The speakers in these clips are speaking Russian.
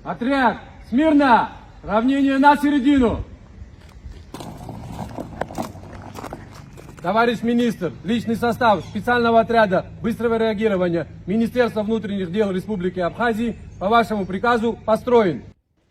Отряд! Смирно! Равнение на середину! Товарищ министр, личный состав специального отряда быстрого реагирования Министерства внутренних дел Республики Абхазии по вашему приказу построен.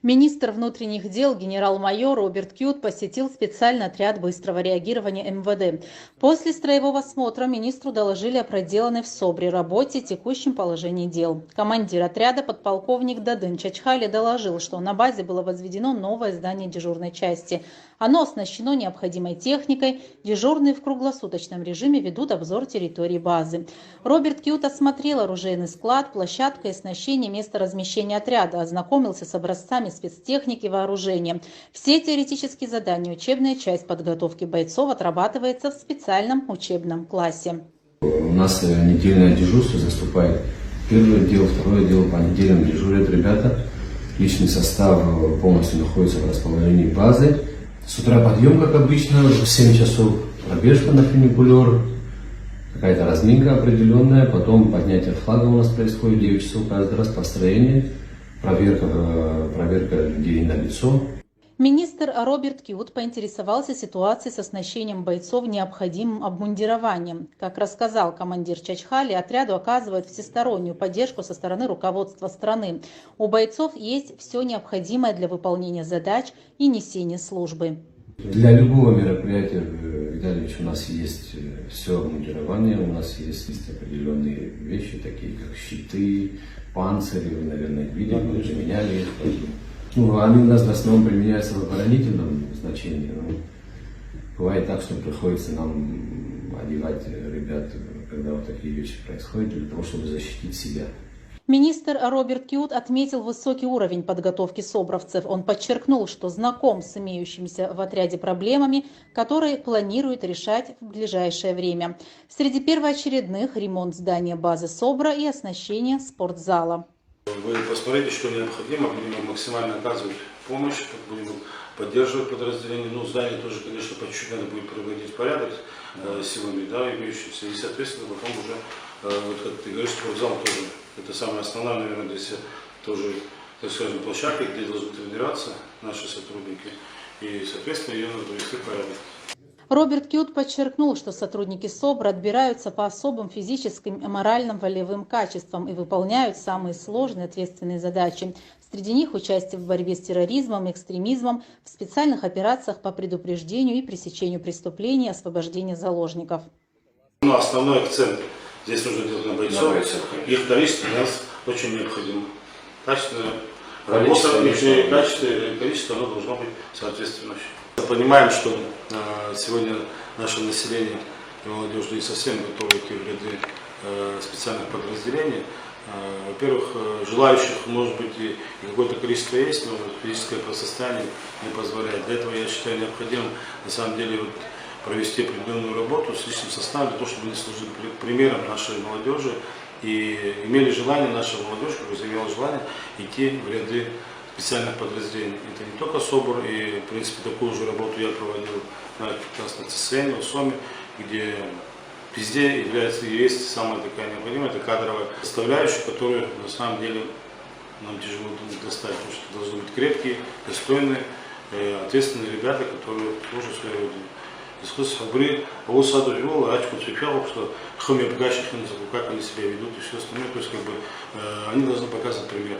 Министр внутренних дел генерал-майор Роберт Кьют посетил специальный отряд быстрого реагирования МВД. После строевого осмотра министру доложили о проделанной в СОБРе работе и текущем положении дел. Командир отряда подполковник Дадын Чачхали доложил, что на базе было возведено новое здание дежурной части. Оно оснащено необходимой техникой, дежурные в круглосуточном режиме ведут обзор территории базы. Роберт Кьют осмотрел оружейный склад, площадку и оснащение места размещения отряда, ознакомился с образцами спецтехники и вооружения. Все теоретические задания, учебная часть подготовки бойцов отрабатывается в специальном учебном классе. У нас недельное дежурство заступает. Первое отдел, второе отдел по неделям дежурят ребята. Личный состав полностью находится в расположении базы. С утра подъем, как обычно, в 7 часов пробежка на фуникулер, какая-то разминка определенная, потом поднятие флага у нас происходит 9 часов каждый раз, построение, проверка людей на лицо. Министр Роберт Кьют поинтересовался ситуацией с оснащением бойцов необходимым обмундированием. Как рассказал командир Чачхали, отряду оказывают всестороннюю поддержку со стороны руководства страны. У бойцов есть все необходимое для выполнения задач и несения службы. Для любого мероприятия, Витальевич, у нас есть все обмундирование, у нас есть определенные вещи, такие как щиты, панцири, вы, наверное, видели, мы применяли их. Они у нас в основном применяются в оборонительном значении. Но бывает так, что приходится нам одевать ребят, когда вот такие вещи происходят, для того, чтобы защитить себя. Министр Роберт Кьют отметил высокий уровень подготовки собровцев. Он подчеркнул, что знаком с имеющимися в отряде проблемами, которые планирует решать в ближайшее время. Среди первоочередных ремонт здания базы СОБРа и оснащение спортзала. Вы посмотрите, что необходимо, будем максимально оказывать помощь, будем поддерживать подразделение. Ну, здание тоже, конечно, по чуть-чуть надо будет приводить в порядок силами, да, имеющимся. И, соответственно, потом уже, вот как ты говоришь, спортзал тоже. Это самое основное, наверное, для себя тоже, так скажем, площадка, где должны тренироваться наши сотрудники. И, соответственно, ее надо привести в порядок. Роберт Кьют подчеркнул, что сотрудники СОБРа отбираются по особым физическим и моральным волевым качествам и выполняют самые сложные ответственные задачи. Среди них участие в борьбе с терроризмом и экстремизмом, в специальных операциях по предупреждению и пресечению преступлений, освобождению заложников. Ну, основной акцент здесь нужно делать на бойцов. Их количество у нас очень необходимо. Качественное работа, количество оно должно быть соответствующее. Понимаем, что сегодня наше население и молодежь не совсем готовы идти в ряды специальных подразделений. Во-первых, желающих, может быть, и какое-то количество есть, но физическое состояние не позволяет. Для этого, я считаю, необходимо, на самом деле, вот, провести определенную работу с личным составом, для того, чтобы они служили примером нашей молодежи и имели желание, наша молодежь, как заявила желание, идти в ряды специальных подразделений. Это не только СОБР, и, в принципе, такую же работу я проводил на ЦСН, в СОМе, где везде является и есть самая такая необходимая, это кадровая составляющая, которую, на самом деле, нам тяжело достать, потому что должны быть крепкие, достойные, ответственные ребята, которые служат своей родине. Как они себя ведут и все остальное, то есть как бы они должны показывать пример.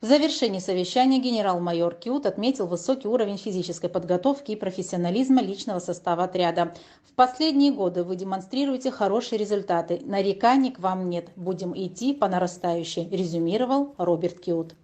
В завершении совещания генерал-майор Кьют отметил высокий уровень физической подготовки и профессионализма личного состава отряда. В последние годы вы демонстрируете хорошие результаты. Нареканий к вам нет. Будем идти по нарастающей, резюмировал Роберт Кьют.